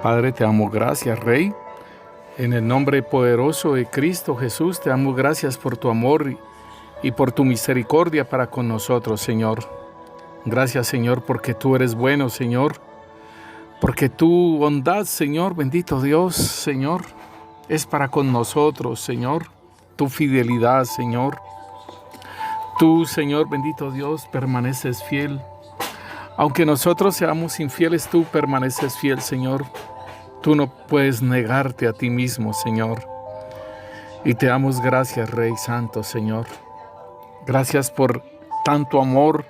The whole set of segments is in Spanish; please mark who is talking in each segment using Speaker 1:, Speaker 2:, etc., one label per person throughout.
Speaker 1: Padre, te damos gracias, Rey. En el nombre poderoso de Cristo Jesús, te damos gracias por tu amor y por tu misericordia para con nosotros, Señor. Gracias, Señor, porque tú eres bueno, Señor. Porque tu bondad, Señor, bendito Dios, Señor, es para con nosotros, Señor. Tu fidelidad, Señor. Tú, Señor, bendito Dios, permaneces fiel. Aunque nosotros seamos infieles, tú permaneces fiel, Señor. Tú no puedes negarte a ti mismo, Señor. Y te damos gracias, Rey Santo, Señor. Gracias por tanto amor,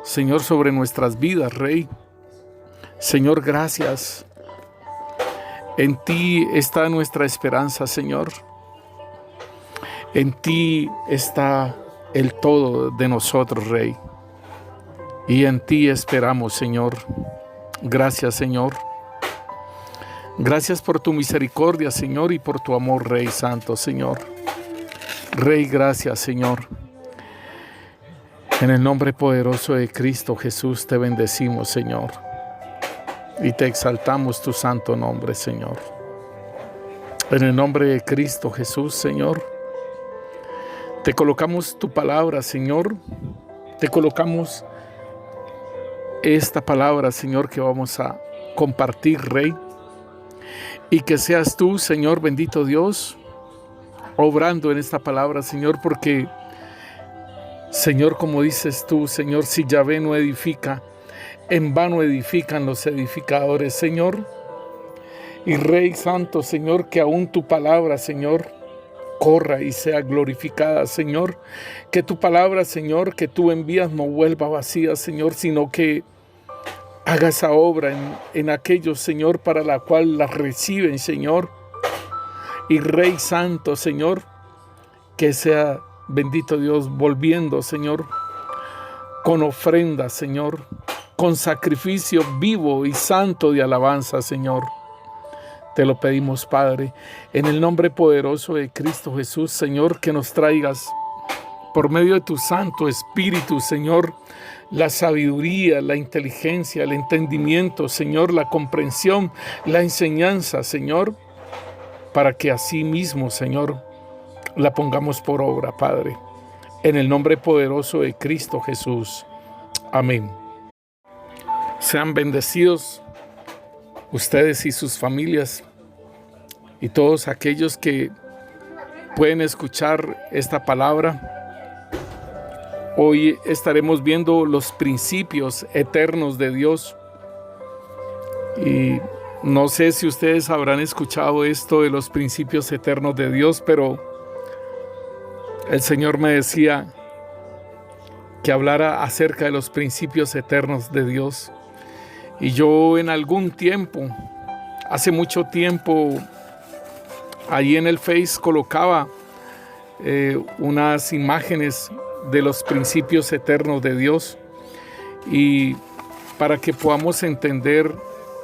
Speaker 1: Señor, sobre nuestras vidas, Rey. Señor, gracias. En ti está nuestra esperanza, Señor. En ti está el todo de nosotros, Rey. Y en ti esperamos, Señor. Gracias, Señor. Gracias por tu misericordia, Señor, y por tu amor, Rey Santo, Señor. Rey, gracias, Señor. En el nombre poderoso de Cristo Jesús te bendecimos, Señor. Y te exaltamos tu santo nombre, Señor. En el nombre de Cristo Jesús, Señor, te colocamos tu palabra, Señor. Te colocamos esta palabra, Señor, que vamos a compartir, Rey. Y que seas tú, Señor, bendito Dios, obrando en esta palabra, Señor, porque, Señor, como dices tú, Señor, si Yahvé no edifica, en vano edifican los edificadores, Señor. Y Rey Santo, Señor, que aún tu palabra, Señor, corra y sea glorificada, Señor. Que tu palabra, Señor, que tú envías no vuelva vacía, Señor, sino que haga esa obra en aquellos, Señor, para la cual la reciben, Señor. Y Rey Santo, Señor, que sea, bendito Dios, volviendo, Señor, con ofrenda, Señor, con sacrificio vivo y santo de alabanza, Señor. Te lo pedimos, Padre, en el nombre poderoso de Cristo Jesús, Señor, que nos traigas por medio de tu Santo Espíritu, Señor, la sabiduría, la inteligencia, el entendimiento, Señor, la comprensión, la enseñanza, Señor, para que así mismo, Señor, la pongamos por obra, Padre, en el nombre poderoso de Cristo Jesús. Amén. Sean bendecidos ustedes y sus familias y todos aquellos que pueden escuchar esta palabra. Hoy estaremos viendo los principios eternos de Dios. Y no sé si ustedes habrán escuchado esto de los principios eternos de Dios, pero el Señor me decía que hablara acerca de los principios eternos de Dios. Y yo en algún tiempo, hace mucho tiempo, ahí en el Face colocaba unas imágenes de los principios eternos de Dios, y para que podamos entender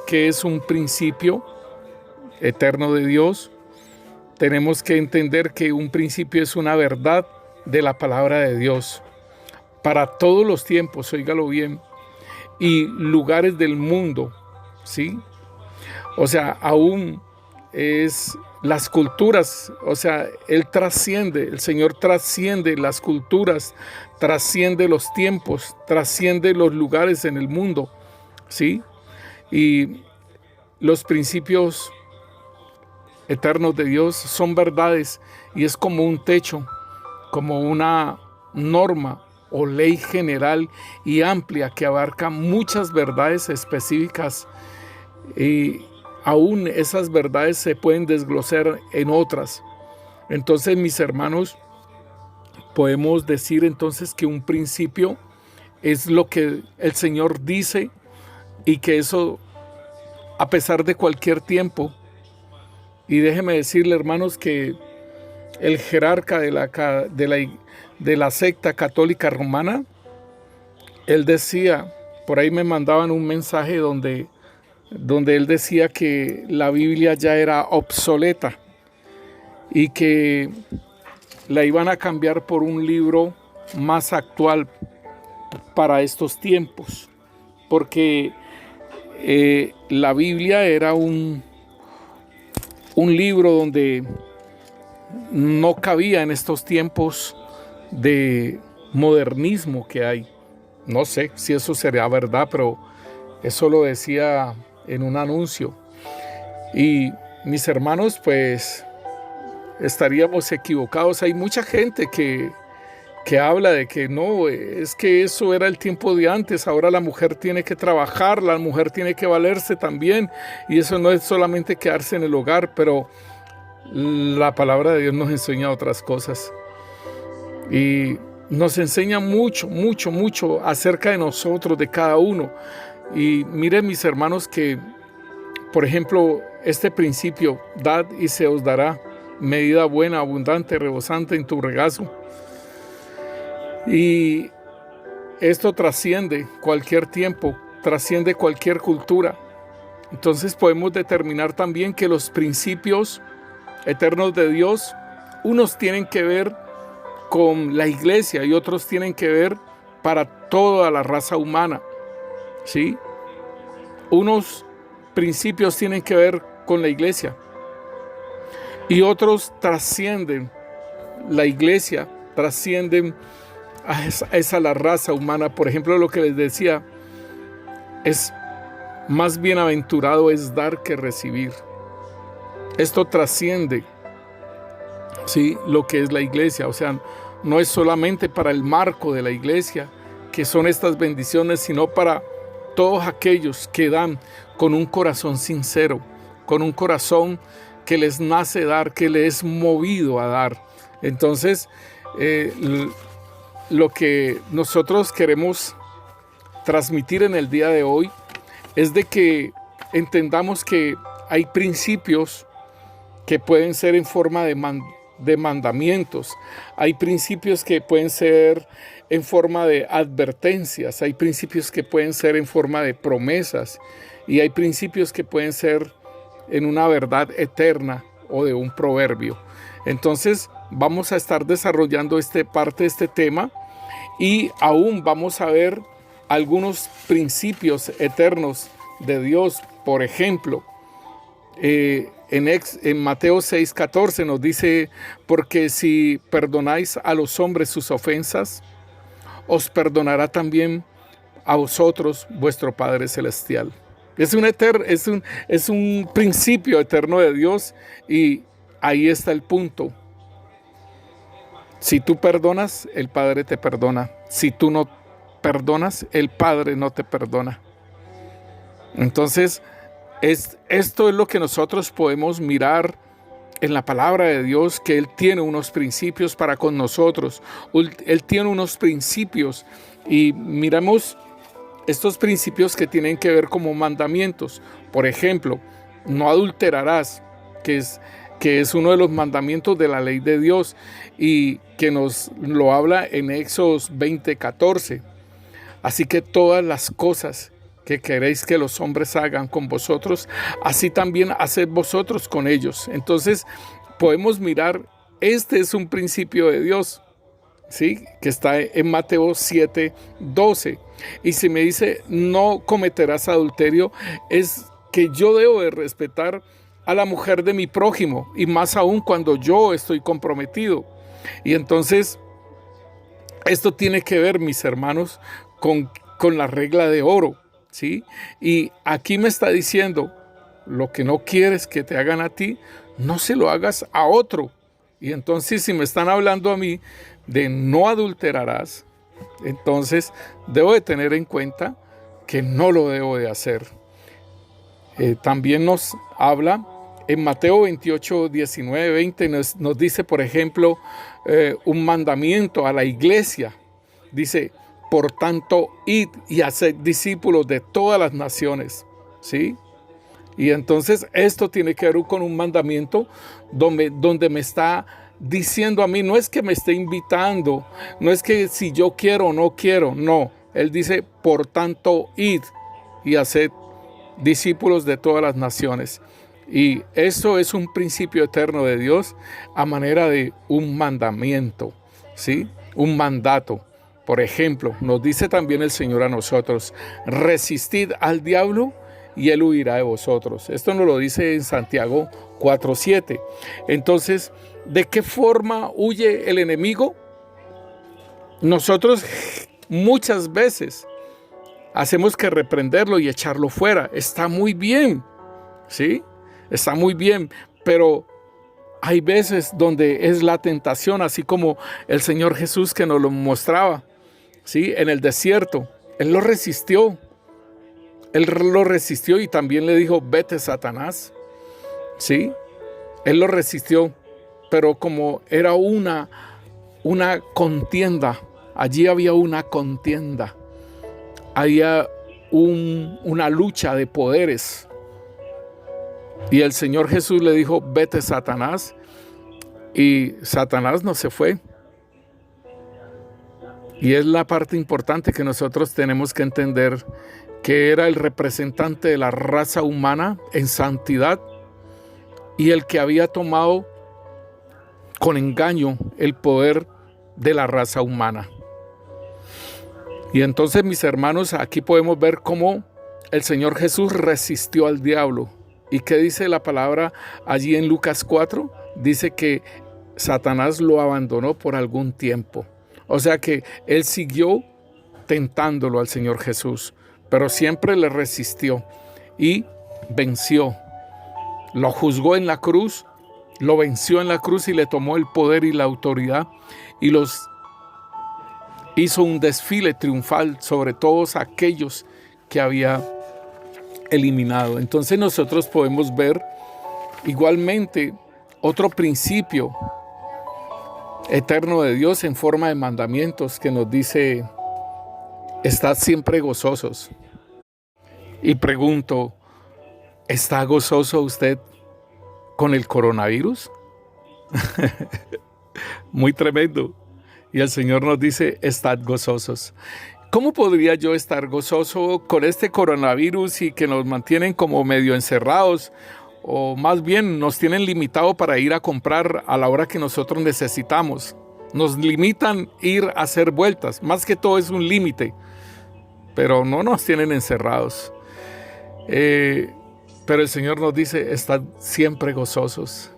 Speaker 1: qué es un principio eterno de Dios, tenemos que entender que un principio es una verdad de la palabra de Dios para todos los tiempos, óigalo bien, y lugares del mundo, ¿sí? O sea, aún es las culturas, o sea, Él trasciende, el Señor trasciende las culturas, trasciende los tiempos, trasciende los lugares en el mundo, ¿sí? Y los principios eternos de Dios son verdades, y es como un techo, como una norma o ley general y amplia que abarca muchas verdades específicas, y aún esas verdades se pueden desglosar en otras. Entonces, mis hermanos, podemos decir entonces que un principio es lo que el Señor dice, y que eso, a pesar de cualquier tiempo, y déjeme decirle, hermanos, que el jerarca de la secta católica romana, él decía, por ahí me mandaban un mensaje donde él decía que la Biblia ya era obsoleta y que la iban a cambiar por un libro más actual para estos tiempos, porque la Biblia era un libro donde no cabía en estos tiempos de modernismo que hay. No sé si eso sería verdad, pero eso lo decía en un anuncio. Y mis hermanos, pues estaríamos equivocados. Hay mucha gente que habla de que no, es que eso era el tiempo de antes, ahora la mujer tiene que trabajar, la mujer tiene que valerse también, y eso no es solamente quedarse en el hogar, pero la palabra de Dios nos enseña otras cosas. Y nos enseña mucho, mucho, mucho acerca de nosotros, de cada uno. Y miren, mis hermanos, que, por ejemplo, este principio, dad y se os dará, medida buena, abundante, rebosante en tu regazo. Y esto trasciende cualquier tiempo, trasciende cualquier cultura. Entonces podemos determinar también que los principios eternos de Dios, unos tienen que ver con la iglesia y otros tienen que ver para toda la raza humana, ¿sí? Unos principios tienen que ver con la iglesia y otros trascienden la iglesia, trascienden a esa la raza humana. Por ejemplo, lo que les decía, es más bienaventurado es dar que recibir. Esto trasciende, ¿sí?, lo que es la iglesia. O sea, no es solamente para el marco de la iglesia que son estas bendiciones, sino para todos aquellos que dan con un corazón sincero, con un corazón que les nace dar, que les es movido a dar. Entonces, lo que nosotros queremos transmitir en el día de hoy es de que entendamos que hay principios que pueden ser en forma de mandamientos, hay principios que pueden ser en forma de advertencias, hay principios que pueden ser en forma de promesas y hay principios que pueden ser en una verdad eterna o de un proverbio. Entonces vamos a estar desarrollando parte de este tema y aún vamos a ver algunos principios eternos de Dios. Por ejemplo, en Mateo 6:14 nos dice: porque si perdonáis a los hombres sus ofensas, os perdonará también a vosotros vuestro Padre Celestial. Es un principio eterno de Dios y ahí está el punto. Si tú perdonas, el Padre te perdona. Si tú no perdonas, el Padre no te perdona. Entonces, esto es lo que nosotros podemos mirar en la palabra de Dios, que Él tiene unos principios para con nosotros. Él tiene unos principios y miramos estos principios que tienen que ver como mandamientos. Por ejemplo, no adulterarás, que es uno de los mandamientos de la ley de Dios y que nos lo habla en Éxodo 20:14. Así que todas las cosas que queréis que los hombres hagan con vosotros, así también haced vosotros con ellos. Entonces podemos mirar, este es un principio de Dios, ¿sí?, que está en Mateo 7:12. Y si me dice no cometerás adulterio, es que yo debo de respetar a la mujer de mi prójimo, y más aún cuando yo estoy comprometido. Y entonces esto tiene que ver, mis hermanos, con la regla de oro, ¿sí? Y aquí me está diciendo: lo que no quieres que te hagan a ti, no se lo hagas a otro. Y entonces, si me están hablando a mí de no adulterarás, entonces debo de tener en cuenta que no lo debo de hacer. También nos habla en Mateo 28, 19, 20, nos dice, por ejemplo, un mandamiento a la iglesia. Dice: por tanto, id y haced discípulos de todas las naciones, ¿sí? Y entonces esto tiene que ver con un mandamiento donde me está diciendo a mí, no es que me esté invitando, no es que si yo quiero o no quiero, no. Él dice: por tanto, id y haced discípulos de todas las naciones. Y eso es un principio eterno de Dios a manera de un mandamiento, ¿sí? Un mandato. Por ejemplo, nos dice también el Señor a nosotros: resistid al diablo y él huirá de vosotros. Esto nos lo dice en Santiago 4:7. Entonces, ¿de qué forma huye el enemigo? Nosotros muchas veces hacemos que reprenderlo y echarlo fuera. Está muy bien, ¿sí? Está muy bien, pero hay veces donde es la tentación, así como el Señor Jesús que nos lo mostraba, ¿sí? En el desierto. Él lo resistió. Él lo resistió y también le dijo, vete, Satanás. ¿Sí? Él lo resistió, pero como era una contienda, allí había una contienda. Había una lucha de poderes. Y el Señor Jesús le dijo, vete, Satanás. Y Satanás no se fue. Y es la parte importante que nosotros tenemos que entender, que era el representante de la raza humana en santidad y el que había tomado con engaño el poder de la raza humana. Y entonces, mis hermanos, aquí podemos ver cómo el Señor Jesús resistió al diablo. ¿Y qué dice la palabra allí en Lucas 4? Dice que Satanás lo abandonó por algún tiempo. O sea que él siguió tentándolo al Señor Jesús, pero siempre le resistió y venció. Lo juzgó en la cruz, lo venció en la cruz y le tomó el poder y la autoridad y los hizo un desfile triunfal sobre todos aquellos que había eliminado. Entonces nosotros podemos ver igualmente otro principio eterno de Dios en forma de mandamientos que nos dice, estad siempre gozosos. Y pregunto, ¿está gozoso usted con el coronavirus? Muy tremendo. Y el Señor nos dice, estad gozosos. ¿Cómo podría yo estar gozoso con este coronavirus y que nos mantienen como medio encerrados? O más bien nos tienen limitado para ir a comprar a la hora que nosotros necesitamos. Nos limitan ir a hacer vueltas. Más que todo es un límite. Pero no nos tienen encerrados. Pero el Señor nos dice, estad siempre gozosos.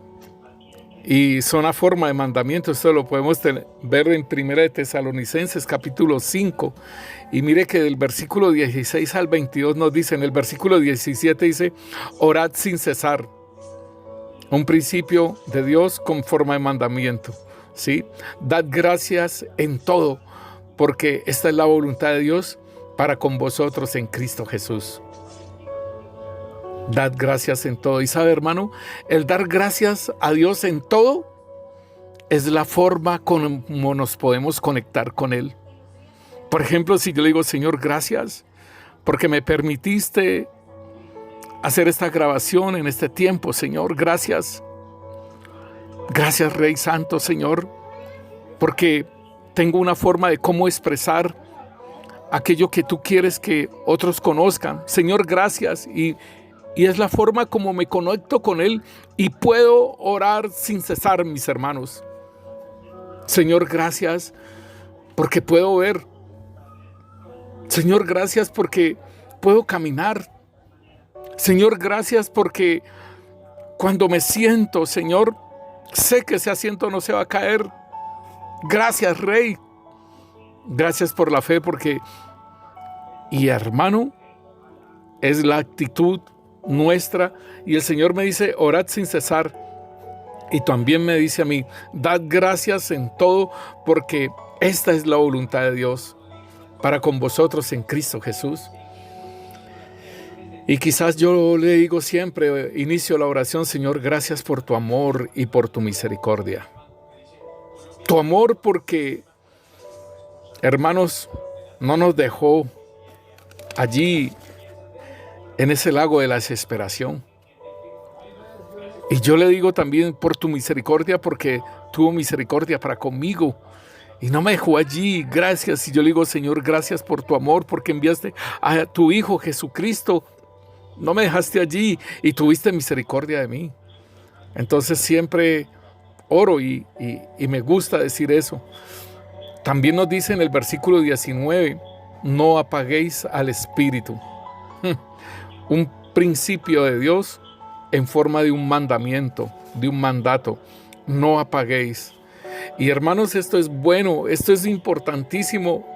Speaker 1: Y son a forma de mandamiento. Esto lo podemos ver en 1 de Tesalonicenses capítulo 5. Y mire que del versículo 16 al 22 nos dice, en el versículo 17 dice, orad sin cesar. Un principio de Dios con forma de mandamiento. ¿Sí? Dad gracias en todo, porque esta es la voluntad de Dios para con vosotros en Cristo Jesús. Dad gracias en todo. Y sabe, hermano, el dar gracias a Dios en todo es la forma como nos podemos conectar con Él. Por ejemplo, si yo le digo, Señor, gracias porque me permitiste hacer esta grabación en este tiempo, Señor, gracias. Gracias, Rey Santo, Señor, porque tengo una forma de cómo expresar aquello que tú quieres que otros conozcan. Señor, gracias. Y es la forma como me conecto con Él y puedo orar sin cesar, mis hermanos. Señor, gracias porque puedo ver. Señor, gracias porque puedo caminar. Señor, gracias porque cuando me siento, Señor, sé que ese asiento no se va a caer. Gracias, Rey. Gracias por la fe porque, y hermano, es la actitud nuestra. Y el Señor me dice, orad sin cesar. Y también me dice a mí, dad gracias en todo porque esta es la voluntad de Dios para con vosotros en Cristo Jesús. Y quizás yo le digo siempre, inicio la oración, Señor, gracias por tu amor y por tu misericordia. Tu amor porque, hermanos, no nos dejó allí en ese lago de la desesperación. Y yo le digo también por tu misericordia porque tuvo misericordia para conmigo. Y no me dejó allí, gracias. Y yo le digo, Señor, gracias por tu amor, porque enviaste a tu Hijo Jesucristo. No me dejaste allí y tuviste misericordia de mí. Entonces siempre oro y me gusta decir eso. También nos dice en el versículo 19, no apaguéis al Espíritu. Un principio de Dios en forma de un mandamiento, de un mandato. No apaguéis. Y hermanos, esto es bueno, esto es importantísimo.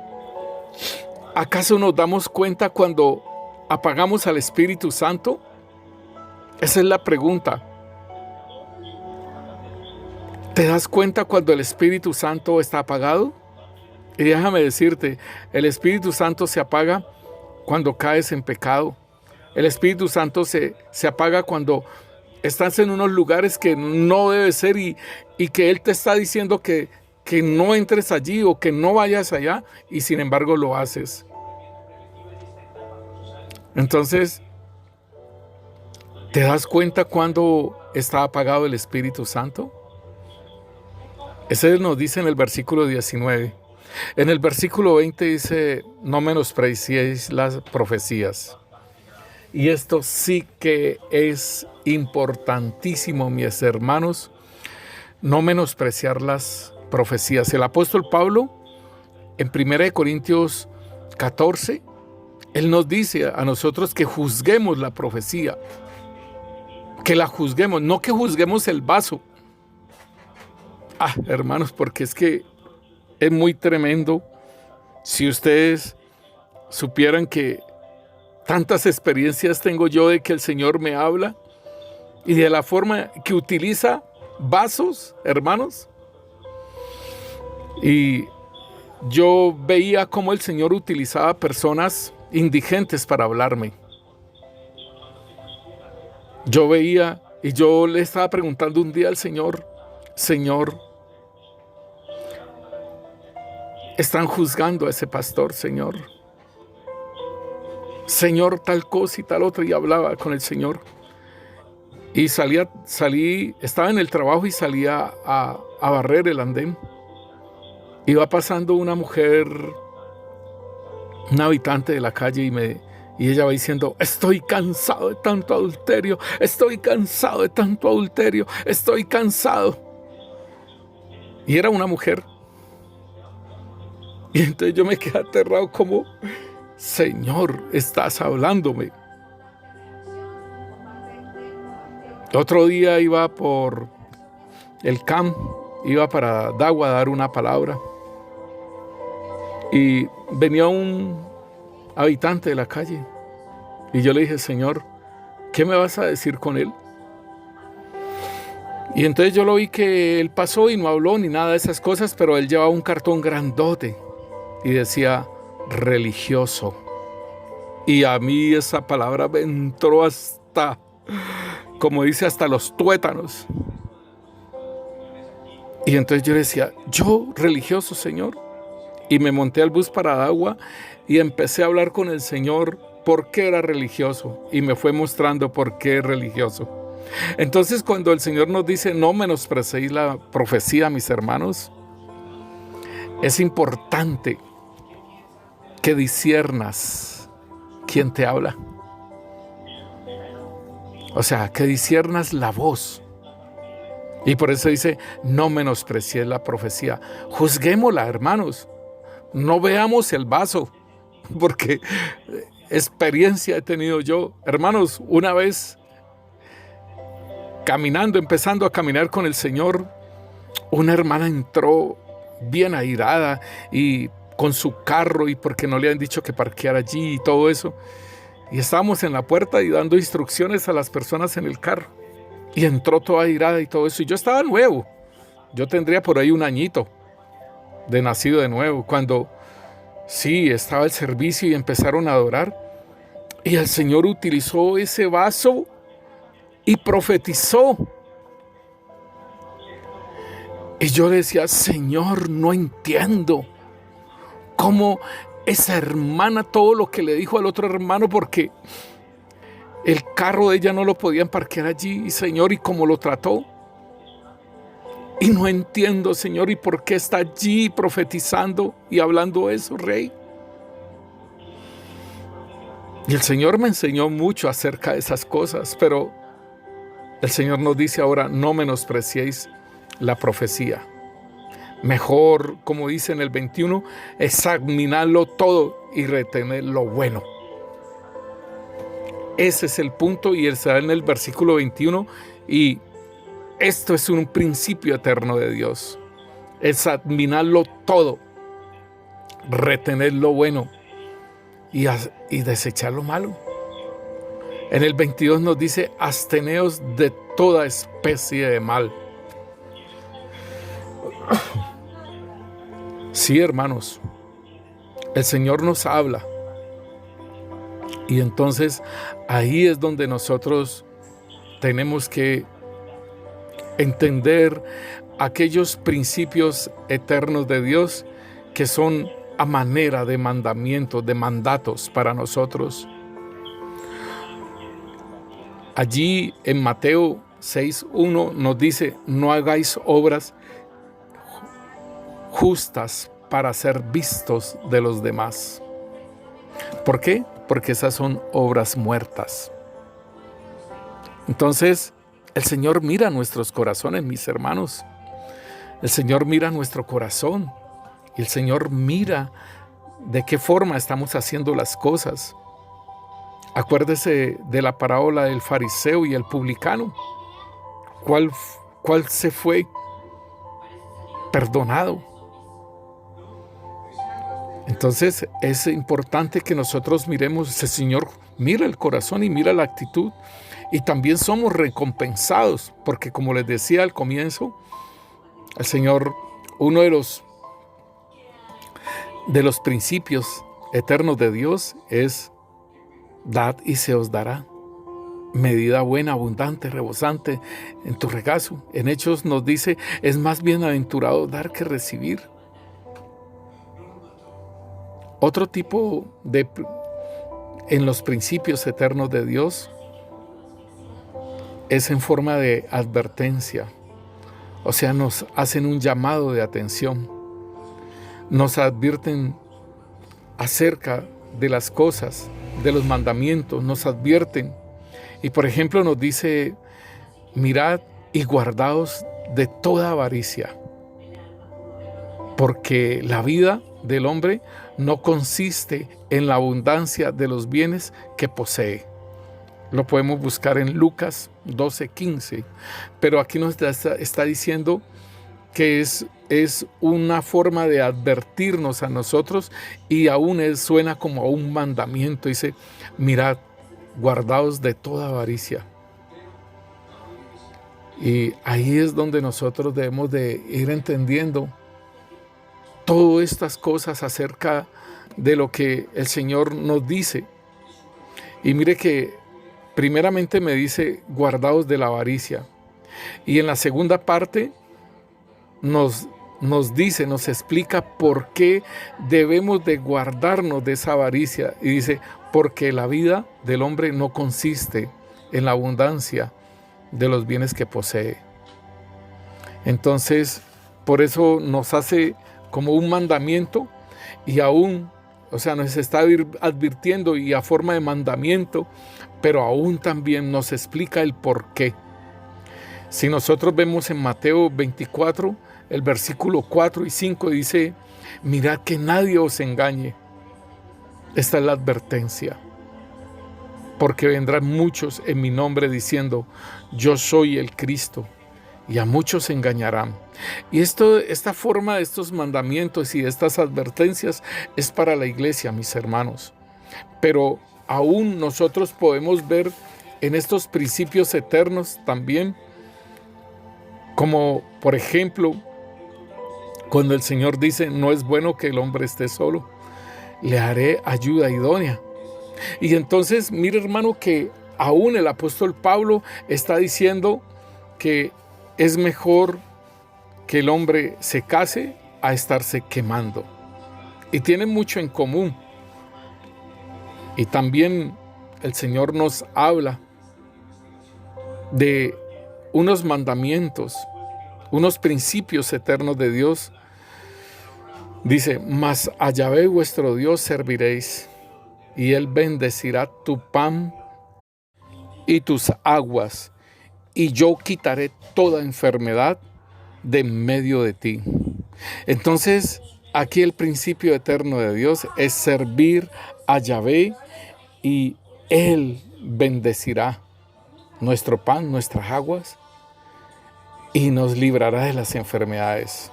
Speaker 1: ¿Acaso nos damos cuenta cuando apagamos al Espíritu Santo? Esa es la pregunta. ¿Te das cuenta cuando el Espíritu Santo está apagado? Y déjame decirte, el Espíritu Santo se apaga cuando caes en pecado. El Espíritu Santo se apaga cuando estás en unos lugares que no debes ser y que Él te está diciendo que no entres allí o que no vayas allá y sin embargo lo haces. Entonces, ¿te das cuenta cuando está apagado el Espíritu Santo? Ese nos dice en el versículo 19. En el versículo 20 dice, no menospreciéis las profecías. Y esto sí que es importantísimo, mis hermanos, no menospreciar las profecías. El apóstol Pablo, en 1 Corintios 14, él nos dice a nosotros que juzguemos la profecía, que la juzguemos, no que juzguemos el vaso. Hermanos, porque es que es muy tremendo. Si ustedes supieran que tantas experiencias tengo yo de que el Señor me habla y de la forma que utiliza vasos, hermanos. Y yo veía cómo el Señor utilizaba personas indigentes para hablarme. Yo veía y yo le estaba preguntando un día al Señor, Señor, están juzgando a ese pastor, Señor. Señor, tal cosa y tal otra, y hablaba con el Señor. Y estaba en el trabajo y salía a barrer el andén. Iba pasando una mujer, una habitante de la calle, y ella va diciendo, estoy cansado de tanto adulterio, estoy cansado de tanto adulterio, estoy cansado. Y era una mujer. Y entonces yo me quedé aterrado como, Señor, estás hablándome. Otro día iba por el camp, iba para Dagua a dar una palabra. Y venía un habitante de la calle. Y yo le dije, Señor, ¿qué me vas a decir con él? Y entonces yo lo vi que él pasó y no habló ni nada de esas cosas, pero él llevaba un cartón grandote y decía, religioso. Y a mí esa palabra me entró hasta, como dice, hasta los tuétanos. Y entonces yo decía, yo religioso, Señor. Y me monté al bus para Dagua y empecé a hablar con el Señor por qué era religioso. Y me fue mostrando por qué es religioso. Entonces, cuando el Señor nos dice, no menospreciéis la profecía, mis hermanos, es importante que disciernas quién te habla. O sea, que disciernas la voz. Y por eso dice, no menospreciéis la profecía. Juzguémosla, hermanos. No veamos el vaso, porque experiencia he tenido yo. Hermanos, una vez empezando a caminar con el Señor, una hermana entró bien airada y con su carro y porque no le han dicho que parqueara allí y todo eso. Y estábamos en la puerta y dando instrucciones a las personas en el carro. Y entró toda airada y todo eso. Y yo estaba nuevo. Yo tendría por ahí un añito de nacido de nuevo, cuando sí, estaba el servicio y empezaron a adorar. Y el Señor utilizó ese vaso y profetizó. Y yo decía, Señor, no entiendo cómo esa hermana todo lo que le dijo al otro hermano, porque el carro de ella no lo podían parquear allí, Señor, y cómo lo trató. Y no entiendo, Señor, y por qué está allí profetizando y hablando eso, Rey. Y el Señor me enseñó mucho acerca de esas cosas, pero el Señor nos dice ahora, no menospreciéis la profecía. Mejor, como dice en el 21, examinadlo todo y retener lo bueno. Ese es el punto y está en el versículo 21. Y esto es un principio eterno de Dios. Es admirarlo todo, retener lo bueno y desechar lo malo. En el 22 nos dice, absteneos de toda especie de mal. Sí, hermanos, el Señor nos habla. Y entonces ahí es donde nosotros tenemos que entender aquellos principios eternos de Dios que son a manera de mandamientos, de mandatos para nosotros. Allí en Mateo 6:1 nos dice, no hagáis obras justas para ser vistos de los demás. ¿Por qué? Porque esas son obras muertas. Entonces, el Señor mira nuestros corazones, mis hermanos. El Señor mira nuestro corazón. Y el Señor mira de qué forma estamos haciendo las cosas. Acuérdese de la parábola del fariseo y el publicano. ¿Cuál se fue perdonado? Entonces es importante que nosotros miremos, ese Señor mira el corazón y mira la actitud. Y también somos recompensados, porque como les decía al comienzo, el Señor, uno de los principios eternos de Dios es dad y se os dará. Medida buena, abundante, rebosante en tu regazo. En Hechos nos dice, es más bienaventurado dar que recibir. Otro tipo en los principios eternos de Dios es en forma de advertencia. O sea, nos hacen un llamado de atención. Nos advierten acerca de las cosas, de los mandamientos, nos advierten. Y por ejemplo nos dice, mirad y guardaos de toda avaricia, porque la vida del hombre no consiste en la abundancia de los bienes que posee. Lo podemos buscar en Lucas 12:15, pero aquí nos está diciendo que es una forma de advertirnos a nosotros y aún suena como a un mandamiento. Dice, mirad, guardaos de toda avaricia. Y ahí es donde nosotros debemos de ir entendiendo todas estas cosas acerca de lo que el Señor nos dice. Y mire que primeramente me dice, guardaos de la avaricia. Y en la segunda parte nos dice, nos explica por qué debemos de guardarnos de esa avaricia. Y dice, porque la vida del hombre no consiste en la abundancia de los bienes que posee. Entonces, por eso nos hace como un mandamiento y aún, o sea, nos está advirtiendo y a forma de mandamiento, pero aún también nos explica el por qué. Si nosotros vemos en Mateo 24, el versículo 4 y 5 dice, mirad que nadie os engañe. Esta es la advertencia. Porque vendrán muchos en mi nombre diciendo, yo soy el Cristo, y a muchos engañarán. Y esta forma de estos mandamientos y de estas advertencias es para la iglesia, mis hermanos. Pero aún nosotros podemos ver en estos principios eternos también, como por ejemplo, cuando el Señor dice, no es bueno que el hombre esté solo, le haré ayuda idónea. Y entonces, mire hermano, que aún el apóstol Pablo está diciendo que es mejor que el hombre se case a estarse quemando. Y tienen mucho en común. Y también el Señor nos habla de unos mandamientos, unos principios eternos de Dios. Dice, mas a Yahvé vuestro Dios serviréis, y Él bendecirá tu pan y tus aguas, y yo quitaré toda enfermedad de en medio de ti. Entonces, aquí el principio eterno de Dios es servir a Yahvé y Él bendecirá nuestro pan, nuestras aguas, y nos librará de las enfermedades.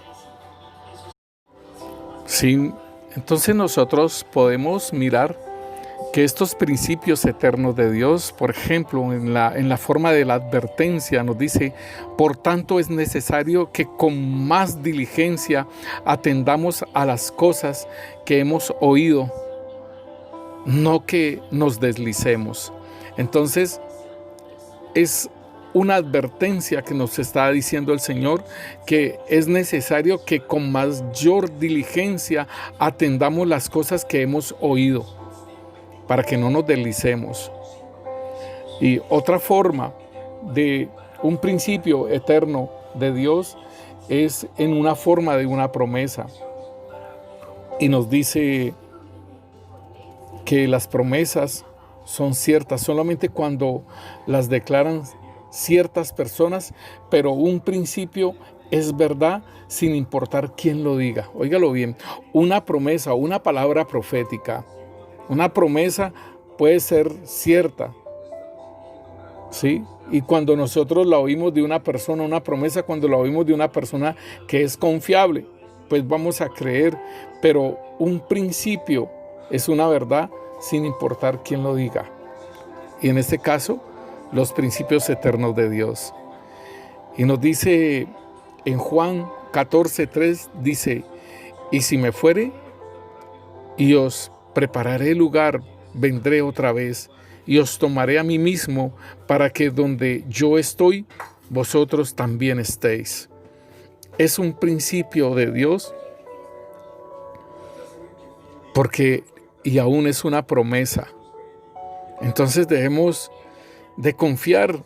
Speaker 1: Sí, entonces nosotros podemos mirar que estos principios eternos de Dios, por ejemplo, en la forma de la advertencia, nos dice: por tanto es necesario que con más diligencia atendamos a las cosas que hemos oído, no que nos deslicemos. Entonces, es una advertencia que nos está diciendo el Señor, que es necesario que con mayor diligencia atendamos las cosas que hemos oído, para que no nos deslicemos. Y otra forma de un principio eterno de Dios es en una forma de una promesa. Y nos dice que las promesas son ciertas solamente cuando las declaran ciertas personas, pero un principio es verdad sin importar quién lo diga. Óigalo bien, una promesa, una palabra profética, una promesa puede ser cierta, ¿sí? Y cuando nosotros la oímos de una persona, una promesa, cuando la oímos de una persona que es confiable, pues vamos a creer. Pero un principio es una verdad sin importar quién lo diga. Y en este caso, los principios eternos de Dios. Y nos dice en Juan 14:3, dice: y si me fuere y os prepararé lugar, vendré otra vez y os tomaré a mí mismo, para que donde yo estoy, vosotros también estéis. Es un principio de Dios, porque y aún es una promesa. Entonces debemos de confiar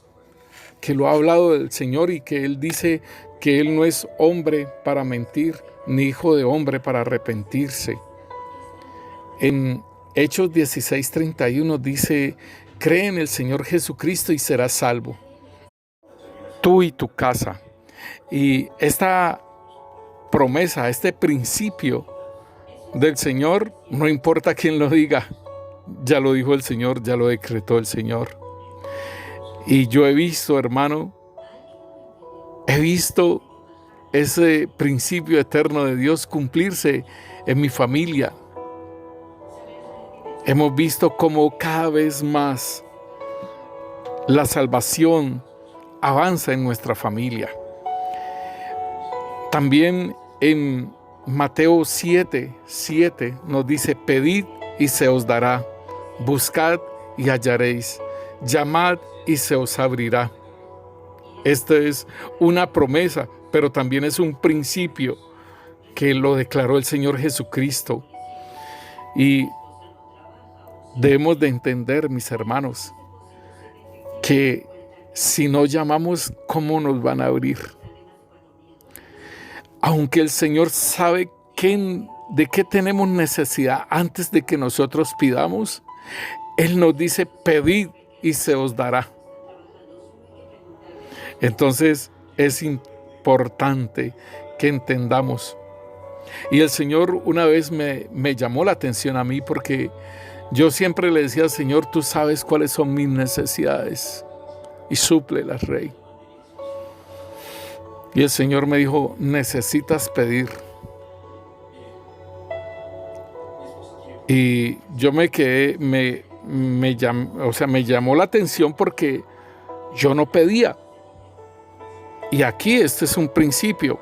Speaker 1: que lo ha hablado el Señor, y que Él dice que Él no es hombre para mentir, ni hijo de hombre para arrepentirse. En Hechos 16:31 dice: cree en el Señor Jesucristo y serás salvo, tú y tu casa. Y esta promesa, este principio del Señor, no importa quién lo diga, ya lo dijo el Señor, ya lo decretó el Señor. Y yo he visto, hermano, ese principio eterno de Dios cumplirse en mi familia. Hemos visto cómo cada vez más la salvación avanza en nuestra familia. También en Mateo 7:7 nos dice: pedid y se os dará, buscad y hallaréis, llamad y se os abrirá. Esta es una promesa, pero también es un principio que lo declaró el Señor Jesucristo. Y debemos de entender, mis hermanos, que si no llamamos, ¿cómo nos van a abrir? Aunque el Señor sabe de qué tenemos necesidad antes de que nosotros pidamos, Él nos dice: pedid y se os dará. Entonces es importante que entendamos. Y el Señor una vez me llamó la atención a mí, porque yo siempre le decía: Señor, tú sabes cuáles son mis necesidades y súplelas, Rey. Y el Señor me dijo: necesitas pedir. Y yo me quedé, me llamó la atención, porque yo no pedía. Y aquí este es un principio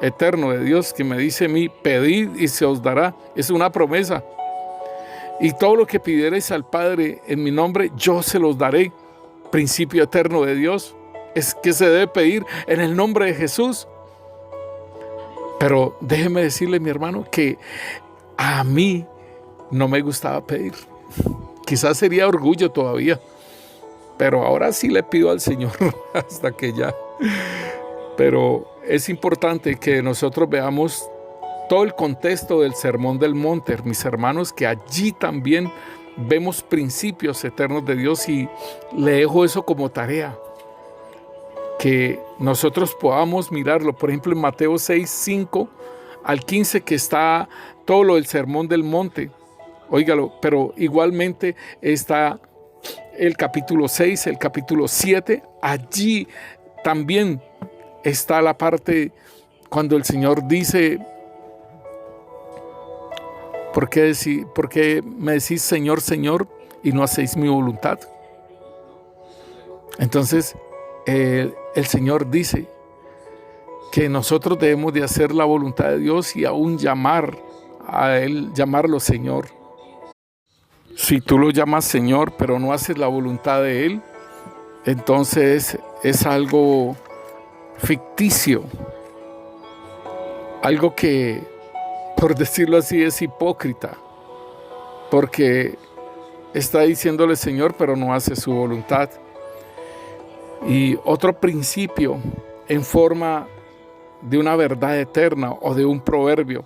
Speaker 1: eterno de Dios que me dice a mí: pedid y se os dará. Es una promesa. Y todo lo que pidiereis al Padre en mi nombre, yo se los daré. Principio eterno de Dios es que se debe pedir en el nombre de Jesús. Pero déjeme decirle, mi hermano, que a mí no me gustaba pedir. Quizás sería orgullo todavía, pero ahora sí le pido al Señor hasta que ya. Pero es importante que nosotros veamos todo el contexto del Sermón del Monte, mis hermanos, que allí también vemos principios eternos de Dios, y le dejo eso como tarea, que nosotros podamos mirarlo. Por ejemplo, en Mateo 6:5-15, que está todo lo del Sermón del Monte. Óigalo, pero igualmente está el capítulo 6, el capítulo 7, allí también está la parte cuando el Señor dice, ¿por qué me decís Señor, Señor, y no hacéis mi voluntad? Entonces, el Señor dice que nosotros debemos de hacer la voluntad de Dios y aún llamar a Él, llamarlo Señor. Si tú lo llamas Señor, pero no haces la voluntad de Él, entonces es algo ficticio, algo que, por decirlo así, es hipócrita, porque está diciéndole Señor, pero no hace su voluntad. Y otro principio en forma de una verdad eterna o de un proverbio,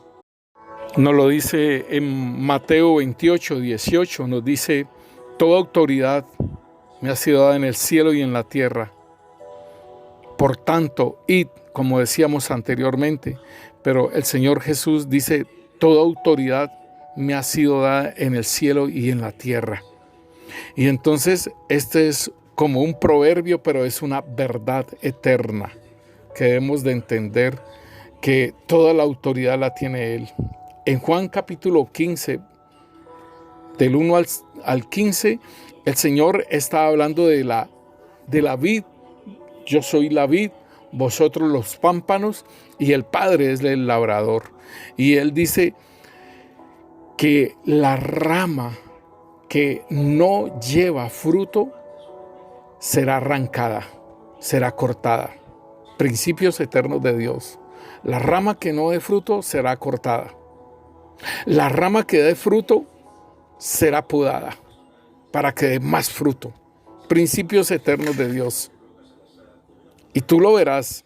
Speaker 1: nos lo dice en Mateo 28, 18, nos dice, toda autoridad me ha sido dada en el cielo y en la tierra. Por tanto, id, como decíamos anteriormente, pero el Señor Jesús dice, toda autoridad me ha sido dada en el cielo y en la tierra. Y entonces este es como un proverbio, pero es una verdad eterna que debemos de entender que toda la autoridad la tiene Él. En Juan capítulo 15, del 1 al 15, el Señor está hablando de la vid. Yo soy la vid, vosotros los pámpanos, y el Padre es el labrador. Y Él dice que la rama que no lleva fruto será arrancada, será cortada. Principios eternos de Dios. La rama que no dé fruto será cortada. La rama que dé fruto será podada para que dé más fruto. Principios eternos de Dios. Y tú lo verás,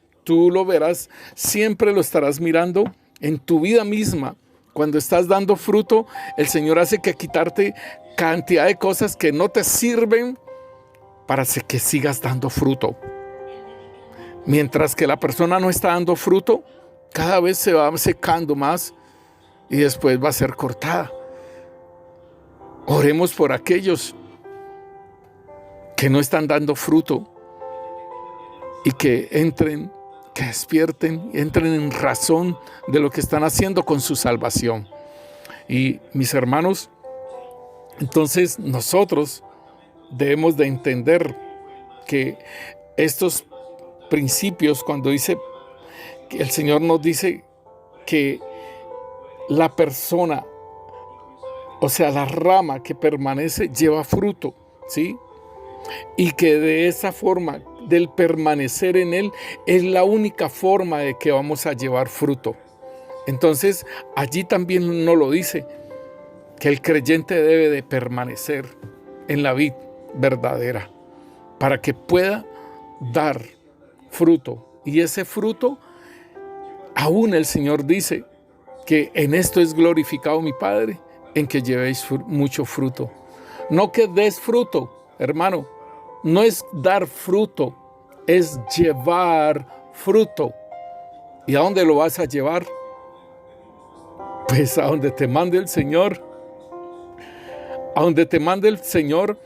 Speaker 1: siempre lo estarás mirando en tu vida misma. Cuando estás dando fruto, el Señor hace que quitarte cantidad de cosas que no te sirven para que sigas dando fruto. Mientras que la persona no está dando fruto, cada vez se va secando más y después va a ser cortada. Oremos por aquellos que no están dando fruto y que despierten, entren en razón de lo que están haciendo con su salvación. Y mis hermanos, entonces nosotros debemos de entender que estos principios, cuando dice que el Señor nos dice que la persona, o sea, la rama que permanece lleva fruto, ¿sí? Y que de esa forma, del permanecer en Él, es la única forma de que vamos a llevar fruto. Entonces, allí también nos lo dice, que el creyente debe de permanecer en la vid verdadera, para que pueda dar fruto. Y ese fruto, aún el Señor dice que en esto es glorificado mi Padre, en que llevéis mucho fruto. No que des fruto, hermano, no es dar fruto, es llevar fruto. ¿Y a dónde lo vas a llevar? Pues a donde te mande el Señor. A donde te mande el Señor,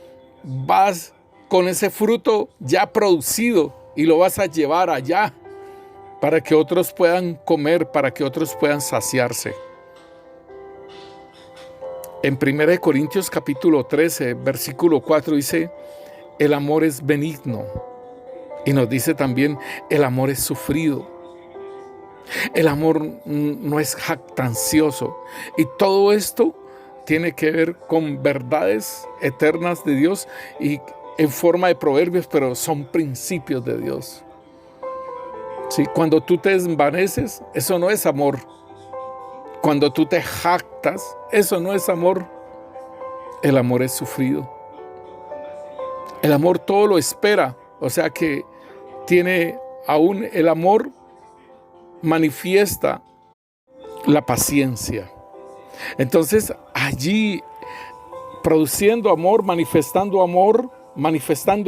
Speaker 1: vas con ese fruto ya producido y lo vas a llevar allá para que otros puedan comer, para que otros puedan saciarse. En 1 Corintios capítulo 13, versículo 4 dice, el amor es benigno. Y nos dice también, el amor es sufrido. El amor no es jactancioso. Y todo esto tiene que ver con verdades eternas de Dios y en forma de proverbios, pero son principios de Dios. ¿Sí? Cuando tú te desvaneces, eso no es amor. Cuando tú te jactas, eso no es amor. El amor es sufrido. El amor todo lo espera. O sea que tiene aún el amor manifiesta la paciencia. Entonces allí produciendo amor, manifestando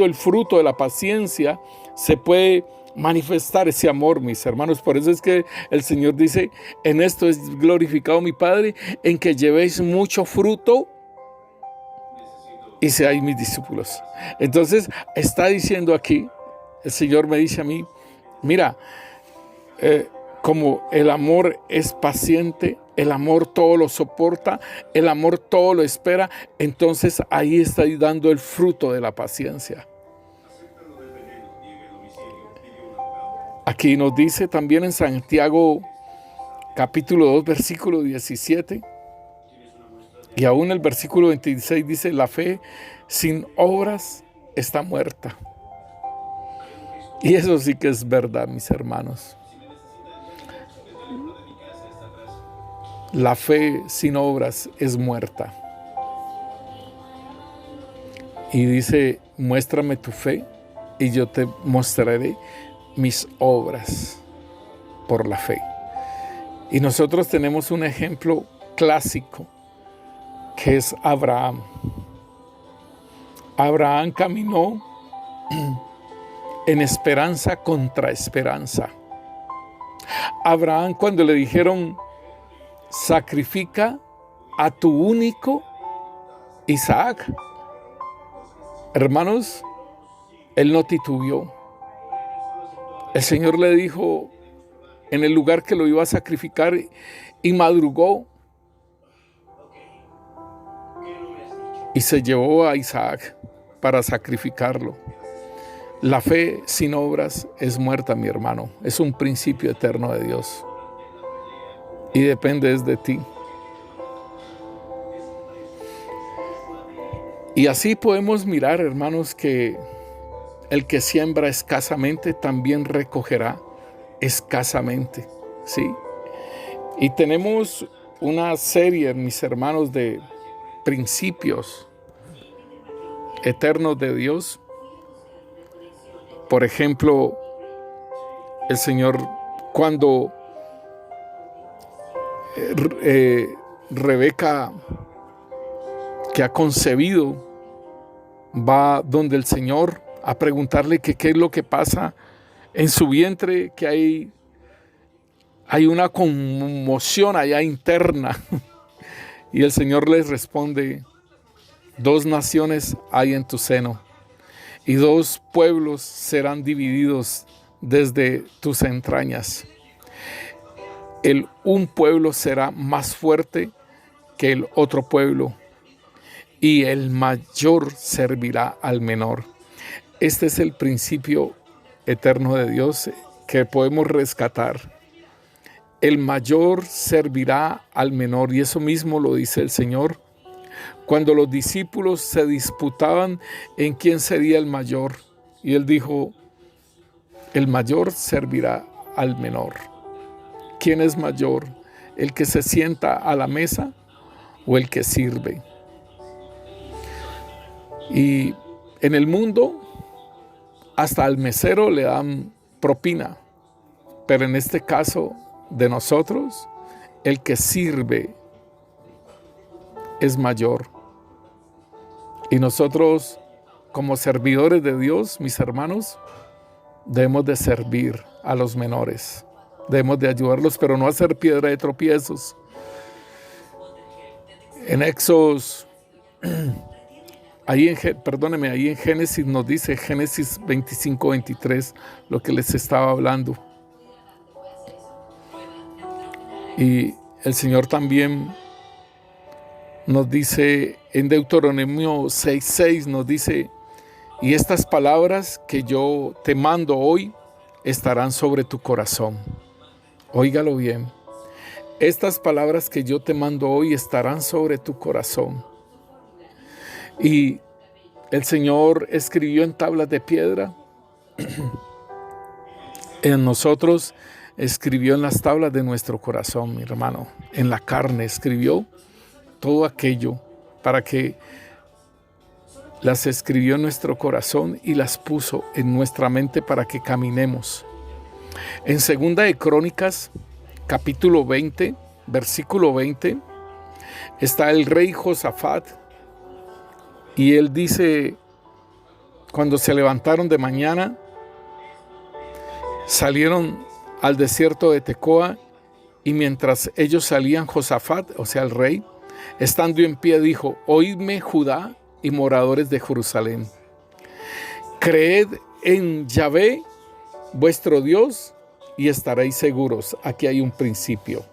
Speaker 1: el fruto de la paciencia, se puede manifestar ese amor, mis hermanos. Por eso es que el Señor dice, en esto es glorificado mi Padre, en que llevéis mucho fruto y seáis mis discípulos. Entonces está diciendo aquí, el Señor me dice a mí, mira, como el amor es paciente, el amor todo lo soporta, el amor todo lo espera, entonces ahí estáis dando el fruto de la paciencia. Aquí nos dice también en Santiago capítulo 2 versículo 17 y aún el versículo 26 dice: la fe sin obras está muerta. Y eso sí que es verdad, mis hermanos. La fe sin obras es muerta. Y dice: muéstrame tu fe y yo te mostraré mis obras por la fe. Y nosotros tenemos un ejemplo clásico que es Abraham. Abraham caminó en esperanza contra esperanza. Abraham, cuando le dijeron: sacrifica a tu único Isaac, hermanos, él no titubeó. El Señor le dijo en el lugar que lo iba a sacrificar y madrugó y se llevó a Isaac para sacrificarlo. La fe sin obras es muerta, mi hermano. Es un principio eterno de Dios y depende de ti. Y así podemos mirar, hermanos, que el que siembra escasamente también recogerá escasamente, ¿sí? Y tenemos una serie, mis hermanos, de principios eternos de Dios. Por ejemplo, el Señor, cuando Rebeca, que ha concebido, va donde el Señor a preguntarle que qué es lo que pasa en su vientre, que hay una conmoción allá interna. Y el Señor les responde: 2 naciones hay en tu seno, y 2 pueblos serán divididos desde tus entrañas. Un pueblo será más fuerte que el otro pueblo, y el mayor servirá al menor. Este es el principio eterno de Dios que podemos rescatar. El mayor servirá al menor, y eso mismo lo dice el Señor. Cuando los discípulos se disputaban en quién sería el mayor, y Él dijo: el mayor servirá al menor. ¿Quién es mayor? ¿El que se sienta a la mesa o el que sirve? Y en el mundo hasta al mesero le dan propina, pero en este caso de nosotros, el que sirve es mayor. Y nosotros, como servidores de Dios, mis hermanos, debemos de servir a los menores. Debemos de ayudarlos, pero no hacer piedra de tropiezos. En Éxodos, ahí en Génesis nos dice, Génesis 25-23, lo que les estaba hablando. Y el Señor también nos dice en Deuteronomio 6:6, nos dice: y estas palabras que yo te mando hoy estarán sobre tu corazón. Óigalo bien. Estas palabras que yo te mando hoy estarán sobre tu corazón. Y el Señor escribió en tablas de piedra. En nosotros escribió en las tablas de nuestro corazón, mi hermano. En la carne escribió todo aquello para que las escribió en nuestro corazón y las puso en nuestra mente para que caminemos. En 2 de Crónicas, capítulo 20, versículo 20, está el rey Josafat, y él dice: cuando se levantaron de mañana, salieron al desierto de Tecoa, y mientras ellos salían, Josafat, o sea el rey, estando en pie, dijo: oídme, Judá y moradores de Jerusalén. Creed en Yahvé, vuestro Dios, y estaréis seguros. Aquí hay un principio.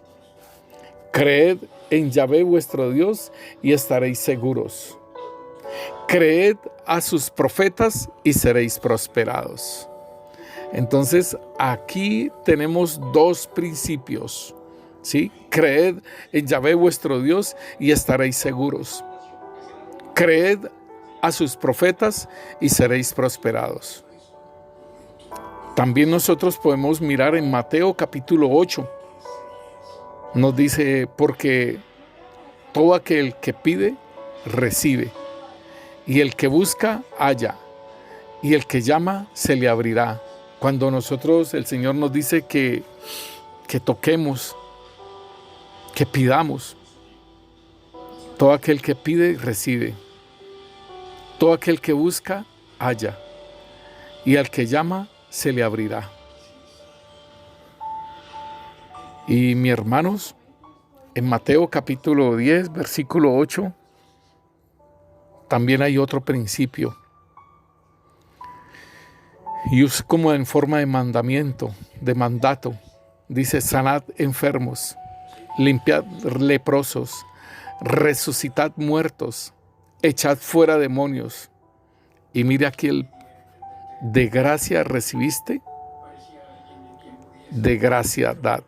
Speaker 1: Creed en Yahvé, vuestro Dios, y estaréis seguros. Creed a sus profetas y seréis prosperados. Entonces, aquí tenemos dos principios, ¿sí? Creed en Yahvé, vuestro Dios, y estaréis seguros. Creed a sus profetas y seréis prosperados. También nosotros podemos mirar en Mateo capítulo 8. Nos dice, porque todo aquel que pide, recibe. Y el que busca, halla. Y el que llama, se le abrirá. Cuando nosotros, el Señor nos dice que toquemos, que pidamos. Todo aquel que pide, recibe. Todo aquel que busca, halla. Y al que llama, se le abrirá. Y mis hermanos, en Mateo capítulo 10, versículo 8, también hay otro principio. Y es como en forma de mandamiento, de mandato. Dice, sanad enfermos, limpiad leprosos, resucitad muertos, echad fuera demonios. Y mire aquí el de gracia recibiste, de gracia dad.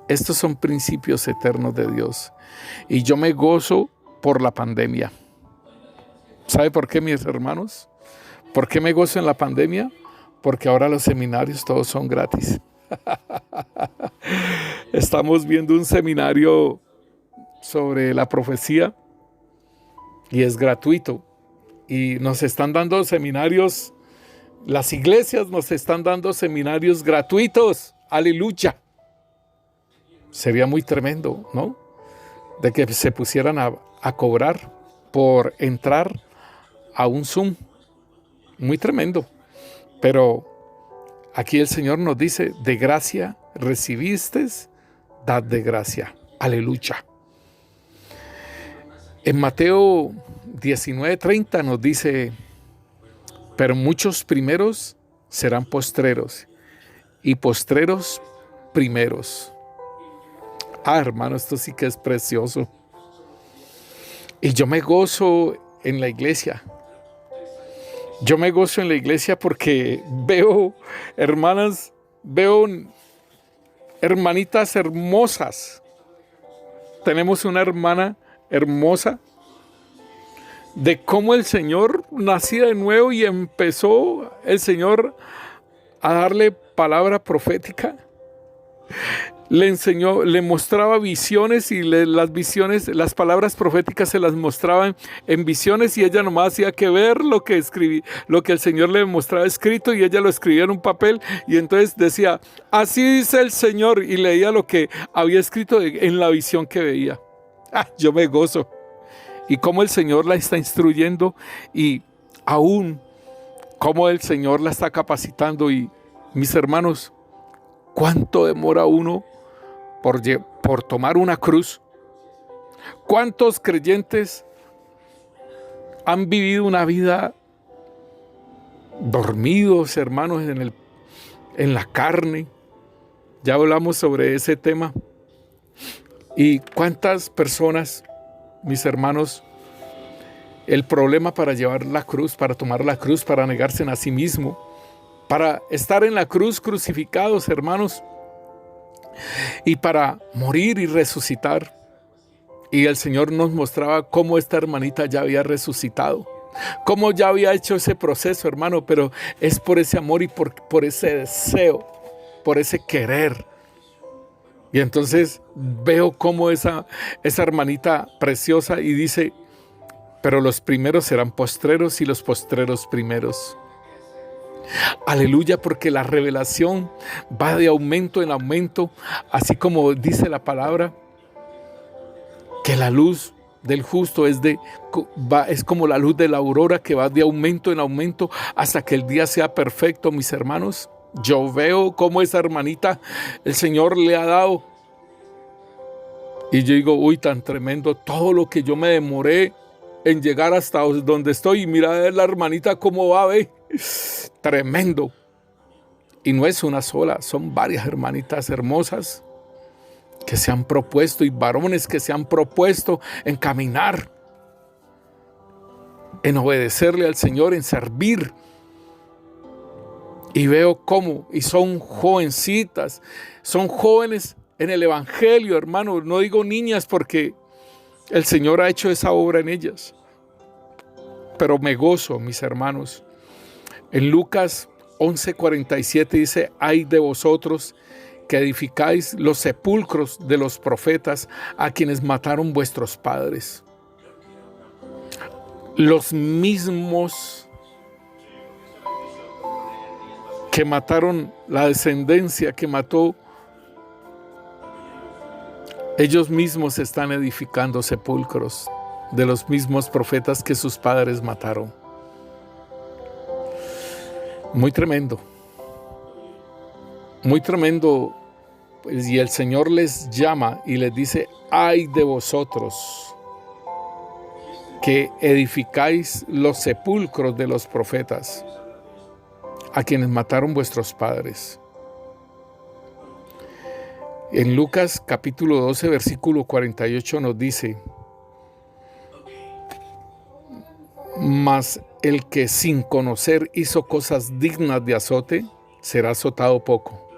Speaker 1: Estos son principios eternos de Dios. Y yo me gozo por la pandemia. ¿Sabe por qué, mis hermanos? ¿Por qué me gozo en la pandemia? Porque ahora los seminarios todos son gratis. Estamos viendo un seminario sobre la profecía y es gratuito. Y nos están dando seminarios, las iglesias nos están dando seminarios gratuitos. ¡Aleluya! Sería muy tremendo, ¿no? De que se pusieran a cobrar por entrar a un Zoom. Muy tremendo. Pero aquí el Señor nos dice, de gracia recibiste, dad de gracia. Aleluya. En Mateo 19:30 nos dice, pero muchos primeros serán postreros y postreros primeros. Hermano, esto sí que es precioso. Y yo me gozo en la iglesia. Yo me gozo en la iglesia porque veo hermanas, veo hermanitas hermosas. Tenemos una hermana hermosa de cómo el Señor nacía de nuevo y empezó el Señor a darle palabra profética. Le enseñó, le mostraba visiones y las visiones, las palabras proféticas se las mostraban en visiones y ella nomás hacía que ver lo que el Señor le mostraba escrito y ella lo escribía en un papel y entonces decía, así dice el Señor y leía lo que había escrito en la visión que veía. Yo me gozo. Y cómo el Señor la está instruyendo y aún cómo el Señor la está capacitando. Y mis hermanos, ¿cuánto demora uno por tomar una cruz? ¿Cuántos creyentes han vivido una vida dormidos, hermanos, en la carne? Ya hablamos sobre ese tema. ¿Y cuántas personas, mis hermanos, el problema para llevar la cruz, para tomar la cruz, para negarse a sí mismo, para estar en la cruz crucificados, hermanos, y para morir y resucitar? Y el Señor nos mostraba cómo esta hermanita ya había resucitado, cómo ya había hecho ese proceso, hermano, pero es por ese amor y por ese deseo, por ese querer. Y entonces veo cómo esa hermanita preciosa y dice, pero los primeros serán postreros y los postreros primeros. Aleluya, porque la revelación va de aumento en aumento, así como dice la palabra, que la luz del justo es como la luz de la aurora que va de aumento en aumento hasta que el día sea perfecto, mis hermanos. Yo veo cómo esa hermanita el Señor le ha dado. Y yo digo, uy, tan tremendo, todo lo que yo me demoré en llegar hasta donde estoy y mira a la hermanita cómo va, ve. Tremendo. Y no es una sola, son varias hermanitas hermosas que se han propuesto y varones que se han propuesto en caminar, en obedecerle al Señor, en servir. Y veo cómo, y son jovencitas, son jóvenes en el Evangelio, hermano. No digo niñas porque el Señor ha hecho esa obra en ellas. Pero me gozo, mis hermanos. En Lucas 11:47 dice: ay de vosotros que edificáis los sepulcros de los profetas a quienes mataron vuestros padres. Los mismos que mataron, la descendencia que mató, ellos mismos están edificando sepulcros de los mismos profetas que sus padres mataron. Muy tremendo. Muy tremendo. Pues, y el Señor les llama y les dice: ay de vosotros que edificáis los sepulcros de los profetas a quienes mataron vuestros padres. En Lucas capítulo 12, versículo 48 nos dice: mas el que sin conocer hizo cosas dignas de azote, será azotado poco.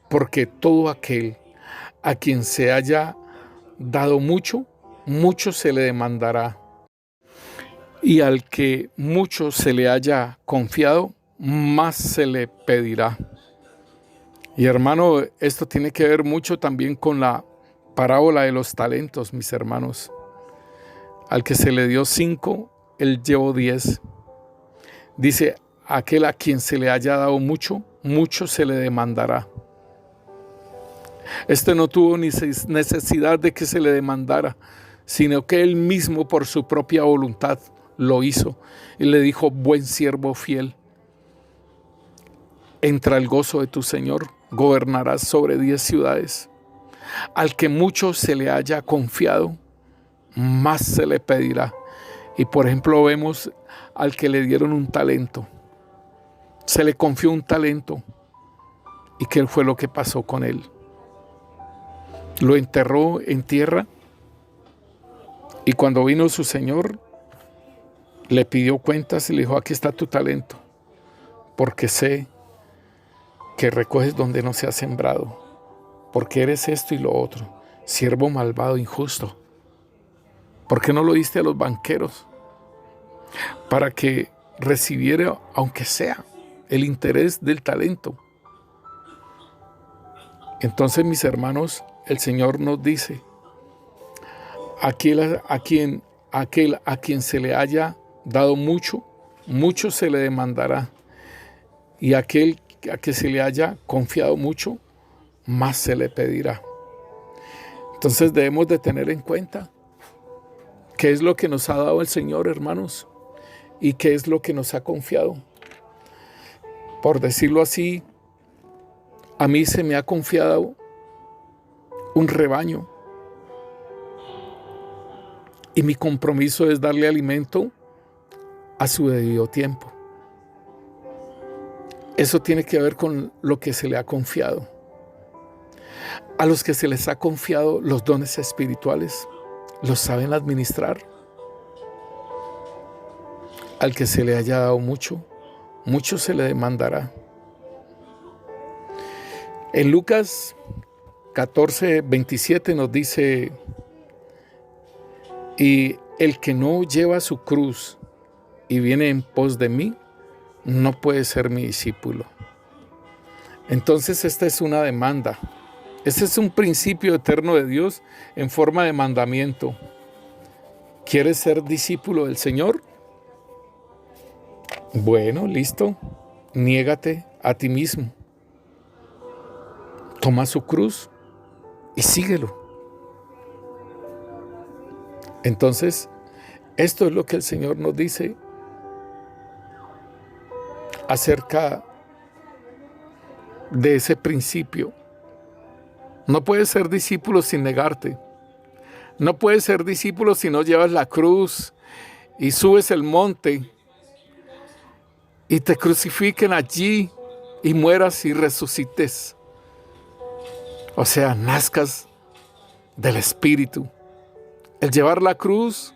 Speaker 1: Porque todo aquel a quien se haya dado mucho, mucho se le demandará. Y al que mucho se le haya confiado, más se le pedirá. Y hermano, esto tiene que ver mucho también con la parábola de los talentos, mis hermanos. Al que se le dio 5, él llevó 10. Dice: aquel a quien se le haya dado mucho, mucho se le demandará. Este no tuvo ni necesidad de que se le demandara, sino que él mismo por su propia voluntad lo hizo. Y le dijo: buen siervo fiel, entra al gozo de tu Señor, gobernarás sobre 10 ciudades. Al que mucho se le haya confiado, más se le pedirá. Y por ejemplo vemos al que le dieron un talento. Se le confió un talento. ¿Y qué fue lo que pasó con él? Lo enterró en tierra. Y cuando vino su Señor, le pidió cuentas y le dijo: aquí está tu talento, porque sé que recoges donde no se ha sembrado, porque eres esto y lo otro, siervo malvado, injusto. ¿Por qué no lo diste a los banqueros? Para que recibiera, aunque sea, el interés del talento. Entonces, mis hermanos, el Señor nos dice: aquel a quien se le haya dado mucho, mucho se le demandará. Y aquel a que se le haya confiado mucho, más se le pedirá. Entonces debemos de tener en cuenta qué es lo que nos ha dado el Señor, hermanos, y qué es lo que nos ha confiado. Por decirlo así, a mí se me ha confiado un rebaño, y mi compromiso es darle alimento a su debido tiempo. Eso tiene que ver con lo que se le ha confiado. A los que se les ha confiado los dones espirituales, ¿los saben administrar? Al que se le haya dado mucho, mucho se le demandará. En Lucas 14:27 nos dice: y el que no lleva su cruz y viene en pos de mí, no puede ser mi discípulo. Entonces esta es una demanda. Este es un principio eterno de Dios en forma de mandamiento. ¿Quieres ser discípulo del Señor? Bueno, listo. Niégate a ti mismo. Toma su cruz y síguelo. Entonces, esto es lo que el Señor nos dice acerca de ese principio. No puedes ser discípulo sin negarte. No puedes ser discípulo si no llevas la cruz y subes el monte y te crucifiquen allí y mueras y resucites. O sea, nazcas del Espíritu. El llevar la cruz,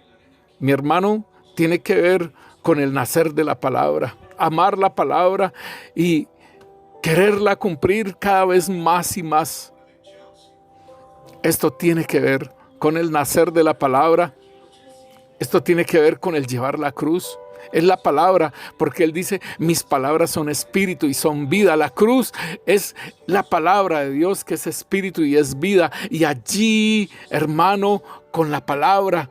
Speaker 1: mi hermano, tiene que ver con el nacer de la palabra, amar la palabra y quererla cumplir cada vez más y más. Esto tiene que ver con el nacer de la palabra. Esto tiene que ver con el llevar la cruz. Es la palabra, porque Él dice, mis palabras son espíritu y son vida. La cruz es la palabra de Dios, que es espíritu y es vida. Y allí, hermano, con la palabra,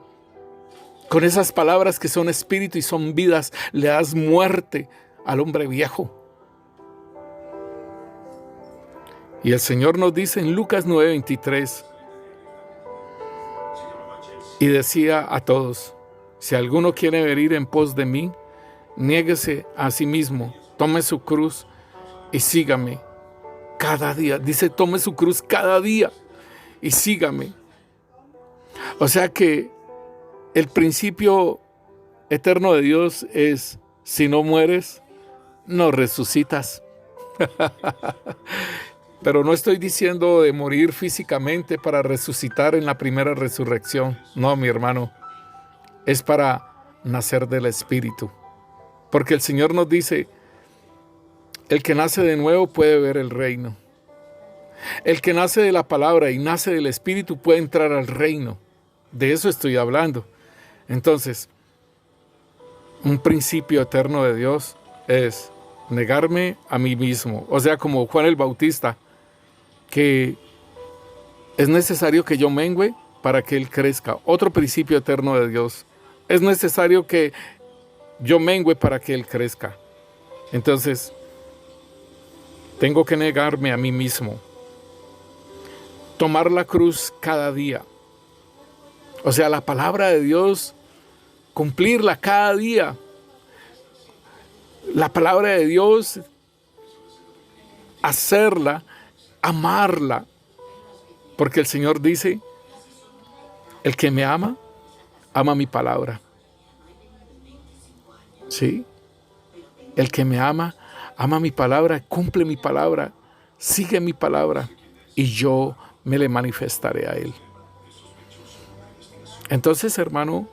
Speaker 1: con esas palabras que son espíritu y son vidas, le das muerte al hombre viejo. Y el Señor nos dice en Lucas 9:23, y decía a todos, si alguno quiere venir en pos de mí, niéguese a sí mismo, tome su cruz y sígame cada día. Dice, tome su cruz cada día y sígame. O sea que el principio eterno de Dios es, si no mueres, no resucitas. Pero no estoy diciendo de morir físicamente para resucitar en la primera resurrección. No, mi hermano. Es para nacer del Espíritu. Porque el Señor nos dice, el que nace de nuevo puede ver el reino. El que nace de la palabra y nace del Espíritu puede entrar al reino. De eso estoy hablando. Entonces, un principio eterno de Dios es negarme a mí mismo. O sea, como Juan el Bautista, que es necesario que yo mengüe para que Él crezca. Otro principio eterno de Dios. Es necesario que yo mengüe para que Él crezca. Entonces, tengo que negarme a mí mismo. Tomar la cruz cada día. O sea, la palabra de Dios, cumplirla cada día. La palabra de Dios, hacerla, amarla. Porque el Señor dice, el que me ama, ama mi palabra. ¿Sí? El que me ama, ama mi palabra, cumple mi palabra, sigue mi palabra y yo me le manifestaré a él. Entonces, hermano,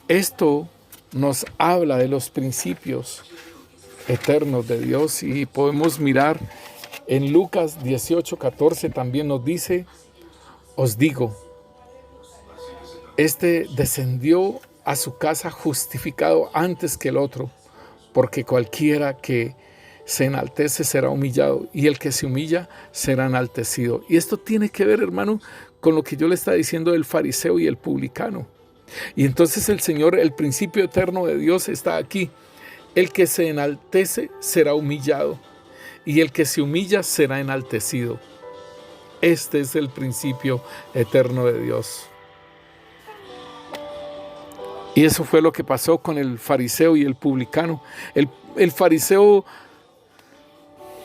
Speaker 1: esto nos habla de los principios eternos de Dios y podemos mirar en Lucas 18:14 también nos dice, os digo, este descendió a su casa justificado antes que el otro, porque cualquiera que se enaltece será humillado y el que se humilla será enaltecido. Y esto tiene que ver, hermano, con lo que yo le estaba diciendo del fariseo y el publicano. Y entonces el Señor, el principio eterno de Dios está aquí. El que se enaltece será humillado y el que se humilla será enaltecido. Este es el principio eterno de Dios. Y eso fue lo que pasó con el fariseo y el publicano. El fariseo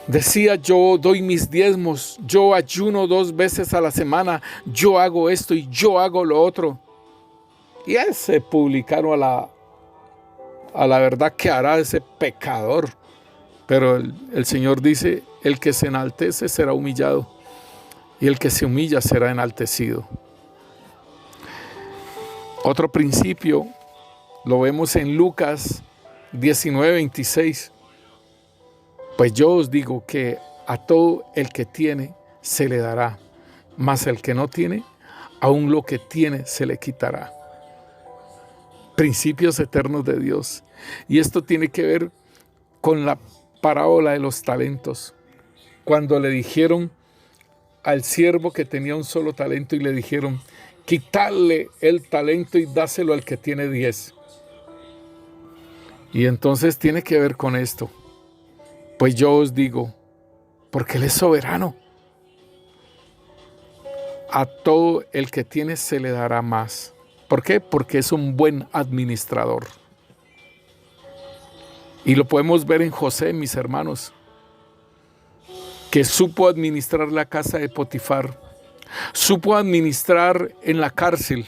Speaker 1: decía, yo doy mis diezmos, yo ayuno 2 veces a la semana, yo hago esto y yo hago lo otro. Y ese publicano a la verdad que hará ese pecador. Pero el Señor dice, el que se enaltece será humillado y el que se humilla será enaltecido. Otro principio lo vemos en Lucas 19:26. Pues yo os digo que a todo el que tiene se le dará, mas el que no tiene, aún lo que tiene se le quitará. Principios eternos de Dios. Y esto tiene que ver con la parábola de los talentos. Cuando le dijeron al siervo que tenía un solo talento y le dijeron, quitarle el talento y dáselo al que tiene 10. Y entonces tiene que ver con esto. Pues yo os digo, porque Él es soberano. A todo el que tiene se le dará más. ¿Por qué? Porque es un buen administrador. Y lo podemos ver en José, mis hermanos, que supo administrar la casa de Potifar, supo administrar en la cárcel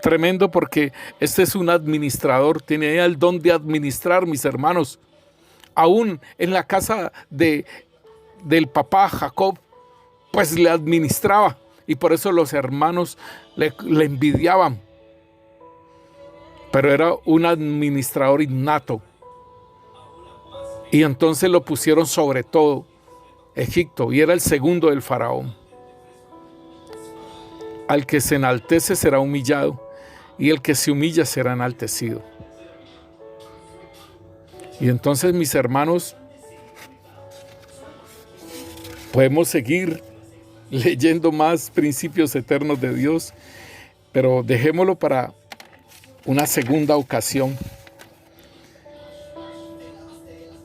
Speaker 1: Tremendo, porque este es un administrador, tiene el don de administrar, mis hermanos. Aún en la casa del papá Jacob, pues le administraba, y por eso los hermanos le envidiaban. Pero era un administrador innato. Y entonces lo pusieron sobre todo Egipto, y era el segundo del faraón. Al que se enaltece será humillado, y el que se humilla será enaltecido. Y entonces, mis hermanos, podemos seguir leyendo más principios eternos de Dios, pero dejémoslo para una segunda ocasión.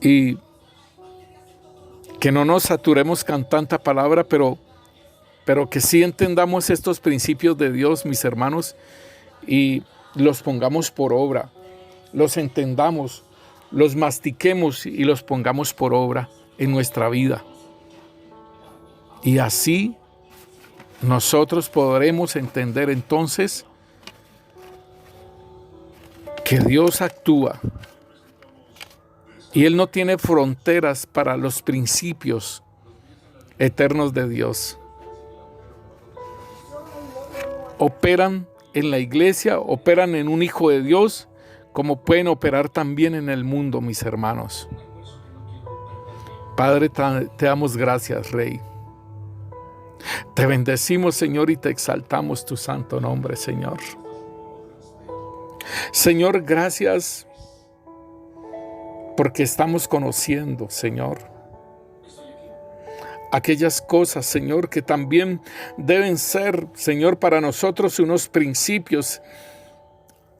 Speaker 1: Y que no nos saturemos con tanta palabra, pero que sí entendamos estos principios de Dios, mis hermanos, y los pongamos por obra, los entendamos, los mastiquemos y los pongamos por obra en nuestra vida. Y así nosotros podremos entender entonces que Dios actúa y Él no tiene fronteras para los principios eternos de Dios. Operan en la iglesia, operan en un hijo de Dios, como pueden operar también en el mundo, mis hermanos. Padre, te damos gracias, Rey. Te bendecimos, Señor, y te exaltamos tu santo nombre, Señor. Señor, gracias porque estamos conociendo, Señor, aquellas cosas, Señor, que también deben ser, Señor, para nosotros unos principios,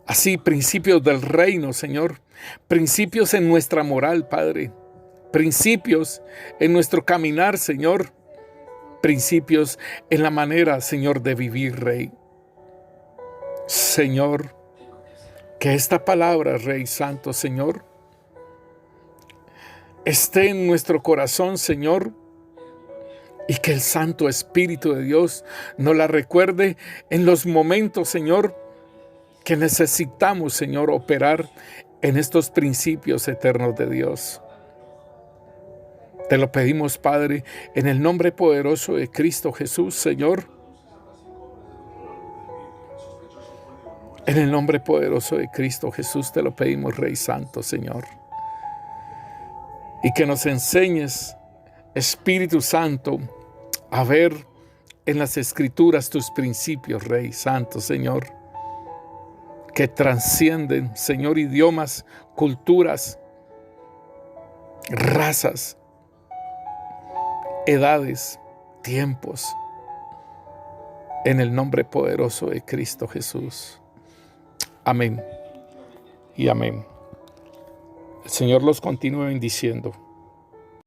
Speaker 1: así, principios del reino, Señor, principios en nuestra moral, Padre, principios en nuestro caminar, Señor, principios en la manera, Señor, de vivir, Rey. Señor, que esta palabra, Rey Santo, Señor, esté en nuestro corazón, Señor, y que el Santo Espíritu de Dios nos la recuerde en los momentos, Señor, que necesitamos, Señor, operar en estos principios eternos de Dios. Te lo pedimos, Padre, en el nombre poderoso de Cristo Jesús, Señor. En el nombre poderoso de Cristo Jesús te lo pedimos, Rey Santo, Señor. Y que nos enseñes, Espíritu Santo, a ver en las Escrituras tus principios, Rey Santo, Señor, que trascienden, Señor, idiomas, culturas, razas, edades, tiempos, en el nombre poderoso de Cristo Jesús. Amén y amén. El Señor los continúe bendiciendo.